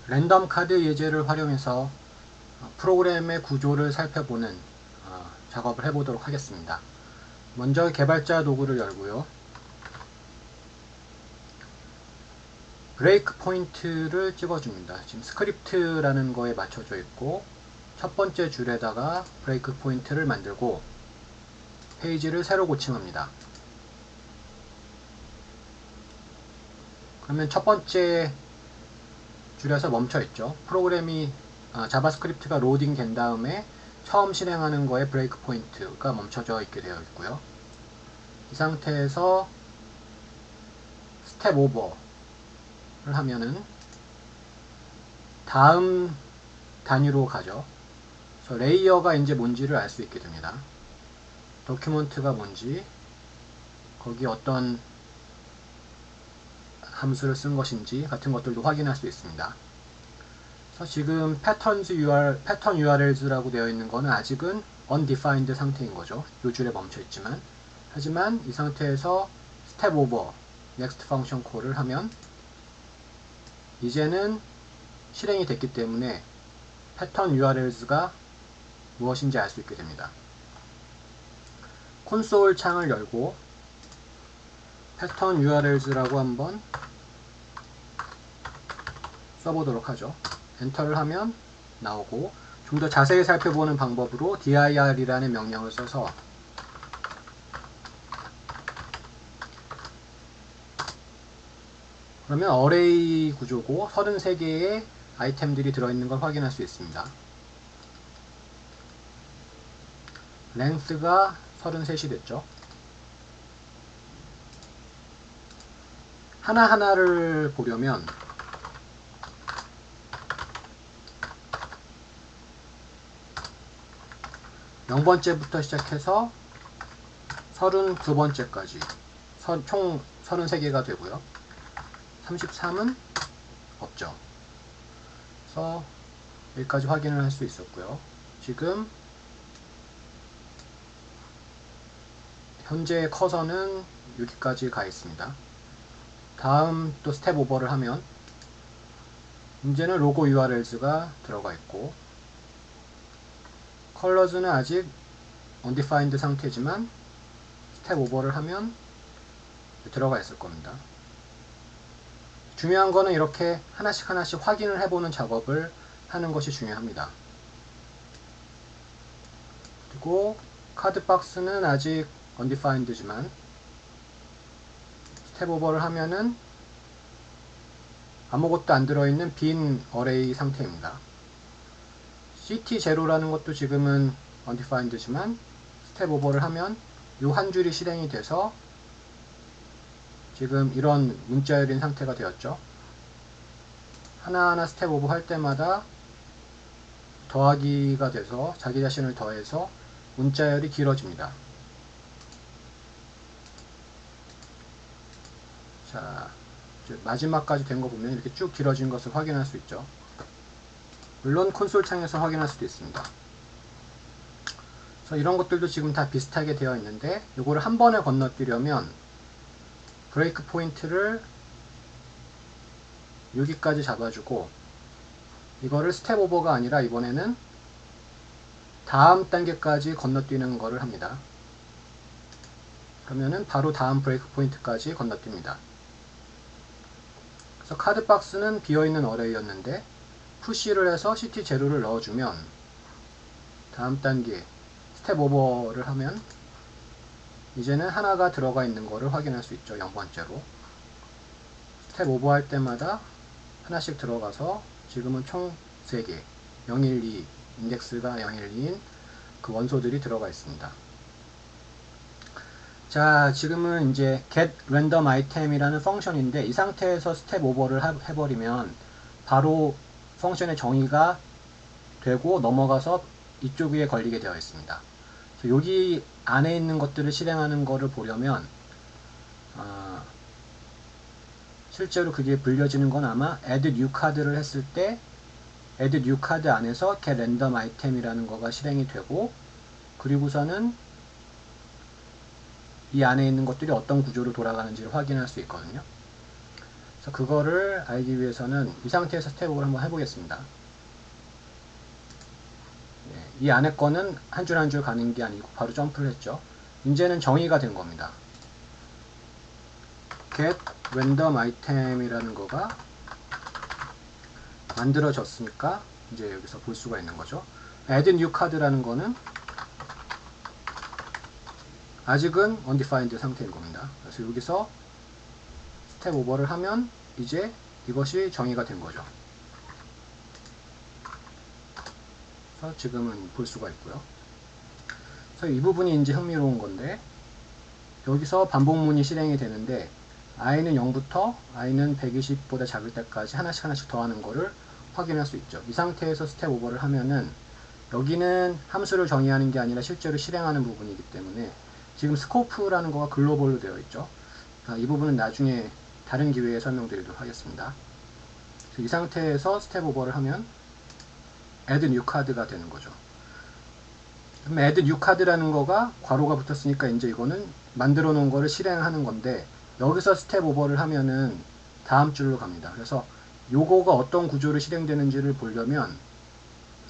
랜덤 카드 예제를 활용해서 프로그램의 구조를 살펴보는 작업을 해보도록 하겠습니다. 먼저 개발자 도구를 열고요. 브레이크 포인트를 찍어줍니다. 지금 스크립트라는 거에 맞춰져 있고 첫 번째 줄에다가 브레이크 포인트를 만들고 페이지를 새로 고침합니다. 그러면 첫 번째 줄에서 멈춰 있죠. 프로그램이 자바스크립트가 로딩 된 다음에 처음 실행하는 거에 브레이크 포인트가 멈춰져 있게 되어 있고요. 이 상태에서 스텝 오버를 하면은 다음 단위로 가죠. 그래서 레이어가 이제 뭔지를 알 수 있게 됩니다. 도큐먼트가 뭔지, 거기 어떤 함수를 쓴 것인지 같은 것들도 확인할 수 있습니다. 그래서 지금 패턴 URLs라고 되어 있는 거는 아직은 undefined 상태인 거죠. 이 줄에 멈춰 있지만, 하지만 이 상태에서 step over next function call을 하면 이제는 실행이 됐기 때문에 패턴 URLs가 무엇인지 알 수 있게 됩니다. 콘솔 창을 열고 패턴 URLs라고 한번 써보도록 하죠. 엔터를 하면 나오고, 좀 더 자세히 살펴보는 방법으로 dir이라는 명령을 써서 그러면 어레이 구조고 33개의 아이템들이 들어있는 걸 확인할 수 있습니다. length가 33이 됐죠. 하나하나를 보려면 영 번째부터 시작해서 32번째까지 총 33개가 되고요. 33은 없죠. 그래서 여기까지 확인을 할 수 있었고요. 지금 현재 커서는 여기까지 가 있습니다. 다음 또 스텝 오버를 하면 이제는 로고 URLs가 들어가 있고, 컬러즈는 아직 undefined 상태지만 스텝 오버를 하면 들어가 있을 겁니다. 중요한 거는 이렇게 하나씩 하나씩 확인을 해보는 작업을 하는 것이 중요합니다. 그리고 카드 박스는 아직 undefined지만 스텝 오버를 하면은 아무것도 안 들어있는 빈 어레이 상태입니다. CT0라는 것도 지금은 undefined지만 스텝 오버를 하면 이 한 줄이 실행이 돼서 지금 이런 문자열인 상태가 되었죠. 하나하나 스텝 오버 할 때마다 더하기가 돼서 자기 자신을 더해서 문자열이 길어집니다. 자, 마지막까지 된 거 보면 이렇게 쭉 길어진 것을 확인할 수 있죠. 물론 콘솔 창에서 확인할 수도 있습니다. 그래서 이런 것들도 지금 다 비슷하게 되어 있는데, 이거를 한 번에 건너뛰려면 브레이크 포인트를 여기까지 잡아주고, 이거를 스텝 오버가 아니라 이번에는 다음 단계까지 건너뛰는 거를 합니다. 그러면은 바로 다음 브레이크 포인트까지 건너뜁니다. 그래서 카드 박스는 비어있는 어레이였는데 푸시를 해서 CT0를 넣어주면 다음 단계 스텝 오버를 하면 이제는 하나가 들어가 있는 거를 확인할 수 있죠. 0번째로 스텝 오버 할 때마다 하나씩 들어가서 지금은 총 3개 012 인덱스가 012인 그 원소들이 들어가 있습니다. 자, 지금은 이제 get random item이라는 펑션인데, 이 상태에서 스텝 오버를 해버리면 바로 펑션의 정의가 되고 넘어가서 이쪽 위에 걸리게 되어 있습니다. 여기 안에 있는 것들을 실행하는 거를 보려면 실제로 그게 불려지는 건 아마 add new card를 했을 때 add new card 안에서 get random item이라는 거가 실행이 되고, 그리고서는 이 안에 있는 것들이 어떤 구조로 돌아가는지를 확인할 수 있거든요. 그래서 그거를 알기 위해서는 이 상태에서 스텝 오버를 한번 해보겠습니다. 이 안에 거는 한 줄 한 줄 가는 게 아니고 바로 점프를 했죠. 이제는 정의가 된 겁니다. get random item이라는 거가 만들어졌으니까 이제 여기서 볼 수가 있는 거죠. add new card라는 거는 아직은 undefined 상태인 겁니다. 그래서 여기서 스텝 오버를 하면 이제 이것이 정의가 된 거죠. 그래서 지금은 볼 수가 있고요. 그래서 이 부분이 이제 흥미로운 건데, 여기서 반복문이 실행이 되는데 i는 0부터 i는 120보다 작을 때까지 하나씩 하나씩 더하는 거를 확인할 수 있죠. 이 상태에서 스텝 오버를 하면은 여기는 함수를 정의하는 게 아니라 실제로 실행하는 부분이기 때문에 지금 스코프라는 거가 글로벌로 되어 있죠. 이 부분은 나중에 다른 기회에 설명드리도록 하겠습니다. 이 상태에서 스텝 오버를 하면 add new card가 되는 거죠. 그럼 add new card라는 거가 괄호가 붙었으니까 이제 이거는 만들어 놓은 거를 실행하는 건데, 여기서 스텝 오버를 하면은 다음 줄로 갑니다. 그래서 요거가 어떤 구조로 실행되는지를 보려면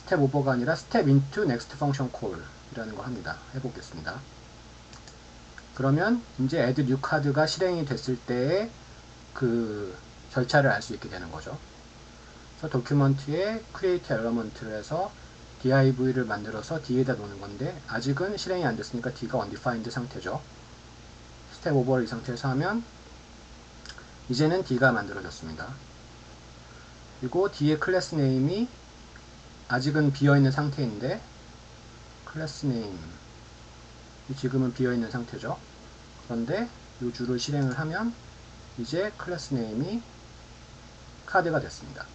스텝 오버가 아니라 step into next function call 이라는 거 합니다. 해보겠습니다. 그러면 이제 add new card가 실행이 됐을 때의 그 절차를 알 수 있게 되는 거죠. 그래서 도큐먼트에 create element를 해서 div를 만들어서 d에다 놓는 건데 아직은 실행이 안 됐으니까 d가 undefined 상태죠. 스텝 오버를 이 상태에서 하면 이제는 d가 만들어졌습니다. 그리고 d의 클래스 네임이 아직은 비어있는 상태인데 클래스 네임 지금은 비어있는 상태죠. 그런데 이 줄을 실행을 하면 이제 클래스 네임이 카드가 됐습니다.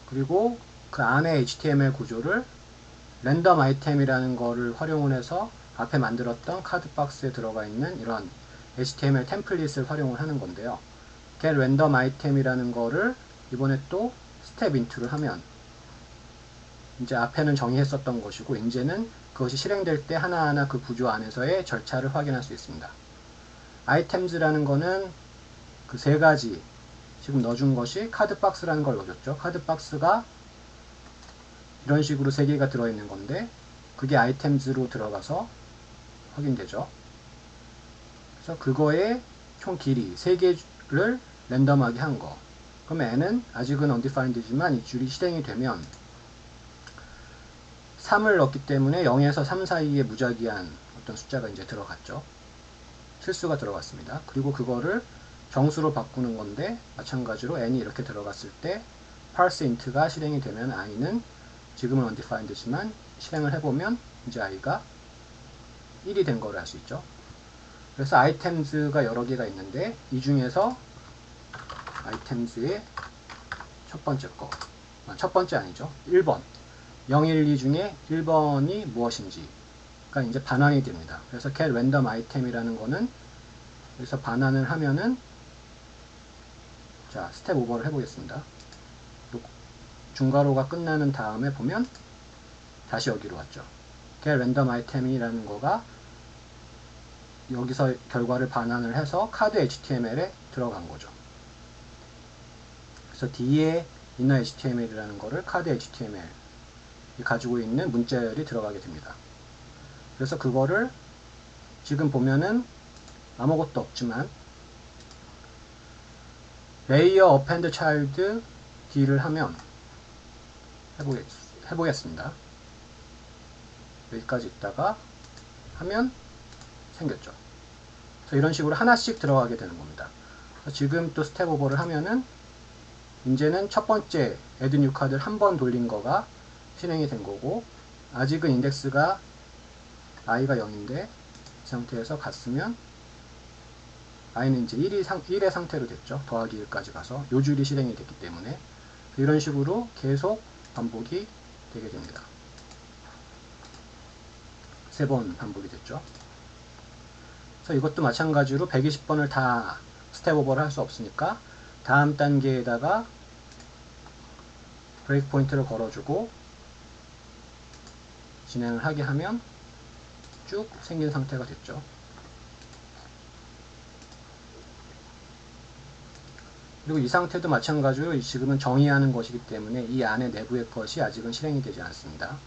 그리고 그 안에 HTML 구조를 랜덤 아이템이라는 거를 활용을 해서 앞에 만들었던 카드 박스에 들어가 있는 이런 HTML 템플릿을 활용을 하는 건데요. get random item이라는 거를 이번에 또 step into를 하면 이제 앞에는 정의했었던 것이고 이제는 그것이 실행될 때 하나하나 그 구조 안에서의 절차를 확인할 수 있습니다. items라는 거는 그 세 가지 지금 넣어준 것이 카드박스라는 걸 넣어줬죠. 카드박스가 이런 식으로 세 개가 들어있는 건데 그게 items로 들어가서 확인되죠. 그래서 그거의 총 길이 세 개를 랜덤하게 한 거. 그럼 n은 아직은 undefined지만 이 줄이 실행이 되면 3을 넣었기 때문에 0에서 3 사이에 무작위한 어떤 숫자가 이제 들어갔죠. 실수가 들어갔습니다. 그리고 그거를 정수로 바꾸는 건데 마찬가지로 n이 이렇게 들어갔을 때 parse int가 실행이 되면 i는 지금은 undefined지만 실행을 해보면 이제 i가 1이 된 거를 알 수 있죠. 그래서 items가 여러 개가 있는데 이 중에서 items의 첫 번째 거, 첫 번째 아니죠. 1번 012 중에 1번이 무엇인지가 이제 반환이 됩니다. 그래서 get random item이라는 거는 여기서 반환을 하면은 자 스텝 오버를 해보겠습니다. 중괄호가 끝나는 다음에 보면 다시 여기로 왔죠. get random item이라는 거가 여기서 결과를 반환을 해서 카드 HTML에 들어간 거죠. 그래서 D에 inner HTML이라는 거를 카드 HTML 가지고 있는 문자열이 들어가게 됩니다. 그래서 그거를 지금 보면은 아무것도 없지만 layer append child D를 하면 해보겠습니다. 여기까지 있다가 하면 생겼죠. 그래서 이런 식으로 하나씩 들어가게 되는 겁니다. 지금 또 스텝 오버를 하면은 이제는 첫 번째 add new card를 한 번 돌린 거가 실행이 된 거고 아직은 인덱스가 i가 0인데 이 상태에서 갔으면 i는 이제 1의 상태로 됐죠. 더하기 1까지 가서 요 줄이 실행이 됐기 때문에 이런 식으로 계속 반복이 되게 됩니다. 3번 반복이 됐죠. 그래서 이것도 마찬가지로 120번을 다 스텝 오버를 할 수 없으니까 다음 단계에다가 브레이크 포인트를 걸어주고 진행을 하게 하면 쭉 생긴 상태가 됐죠. 그리고 이 상태도 마찬가지로 지금은 정의하는 것이기 때문에 이 안에 내부의 것이 아직은 실행이 되지 않습니다.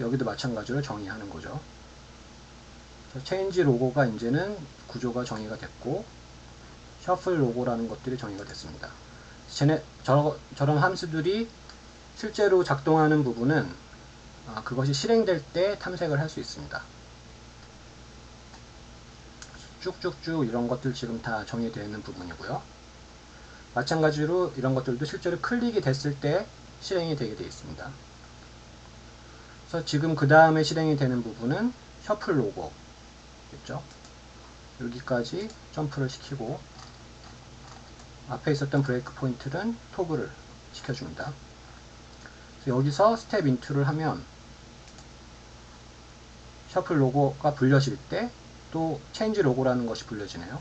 여기도 마찬가지로 정의하는 거죠. 체인지 로고가 이제는 구조가 정의가 됐고, 셔플 로고라는 것들이 정의가 됐습니다. 저런 함수들이 실제로 작동하는 부분은 그것이 실행될 때 탐색을 할 수 있습니다. 쭉쭉쭉 이런 것들 지금 다 정의되어 있는 부분이고요. 마찬가지로 이런 것들도 실제로 클릭이 됐을 때 실행이 되게 되어 있습니다. 그래서 지금 그 다음에 실행이 되는 부분은 셔플 로고겠죠. 여기까지 점프를 시키고 앞에 있었던 브레이크 포인트는 토글을 시켜줍니다. 그래서 여기서 스텝 인투를 하면 셔플 로고가 불려질 때 또 체인지 로고라는 것이 불려지네요.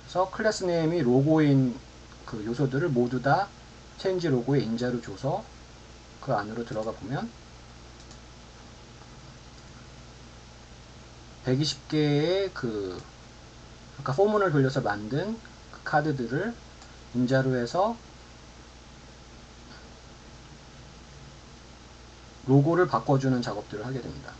그래서 클래스 네임이 로고인 그 요소들을 모두 다 체인지 로고의 인자로 줘서 그 안으로 들어가 보면 120개의 그 아까 포문을 돌려서 만든 그 카드들을 인자로 해서 로고를 바꿔주는 작업들을 하게 됩니다.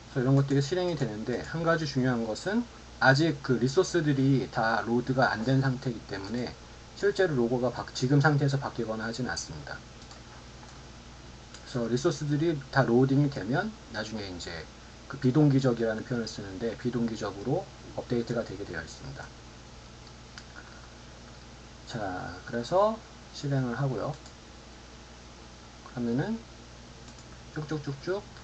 그래서 이런 것들이 실행이 되는데, 한 가지 중요한 것은 아직 그 리소스들이 다 로드가 안 된 상태이기 때문에 실제로 로고가 지금 상태에서 바뀌거나 하지는 않습니다. 그래서 리소스들이 다 로딩이 되면 나중에 이제 그 비동기적이라는 표현을 쓰는데, 비동기적으로 업데이트가 되게 되어 있습니다. 자, 그래서 실행을 하고요. 그러면은 쭉쭉쭉쭉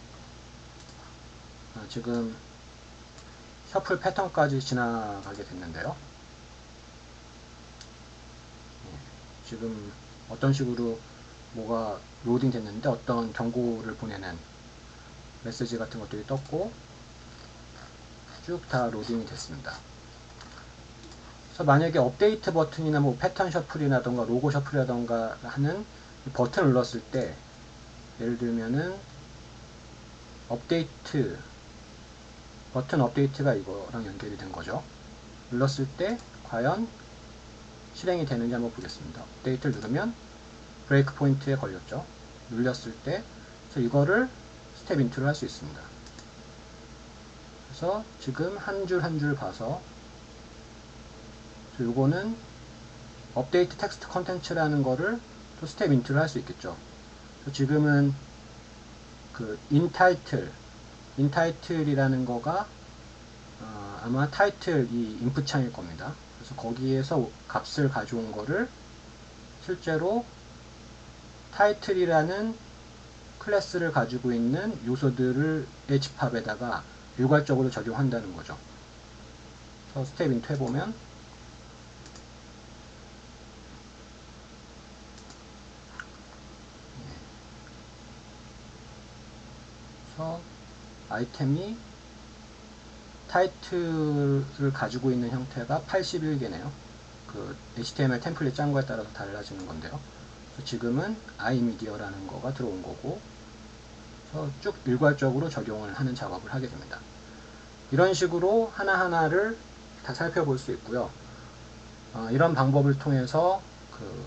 지금 셔플 패턴까지 지나가게 됐는데요. 지금 어떤 식으로 뭐가 로딩 됐는데 어떤 경고를 보내는 메시지 같은 것들이 떴고 쭉 다 로딩이 됐습니다. 그래서 만약에 업데이트 버튼이나 뭐 패턴 셔플이라던가 로고 셔플이라던가 하는 버튼을 눌렀을 때, 예를 들면은 업데이트 버튼 업데이트가 이거랑 연결이 된 거죠. 눌렀을 때 과연 실행이 되는지 한번 보겠습니다. 업데이트를 누르면 브레이크 포인트에 걸렸죠. 눌렸을 때, 그래서 이거를 스텝 인투를 할 수 있습니다. 그래서 지금 한 줄 한 줄 봐서, 요거는 업데이트 텍스트 컨텐츠라는 거를 또 스텝 인투를 할 수 있겠죠. 지금은 그 인타이틀이라는 거가 아마 타이틀 이 인풋 창일 겁니다. 그래서 거기에서 값을 가져온 거를 실제로 타이틀이라는 클래스를 가지고 있는 요소들의 집합에다가 일괄적으로 적용한다는 거죠. 그래서 스텝 인투 해보면 그래서 아이템이 타이틀을 가지고 있는 형태가 81개네요. 그 HTML 템플릿 짠 거에 따라서 달라지는 건데요. 지금은 iMedia라는 거가 들어온 거고, 쭉 일괄적으로 적용을 하는 작업을 하게 됩니다. 이런 식으로 하나하나를 다 살펴볼 수 있고요. 이런 방법을 통해서 그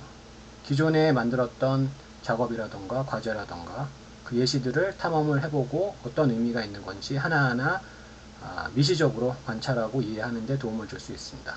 기존에 만들었던 작업이라던가 과제라던가 그 예시들을 탐험을 해보고 어떤 의미가 있는 건지 하나하나 미시적으로 관찰하고 이해하는 데 도움을 줄 수 있습니다.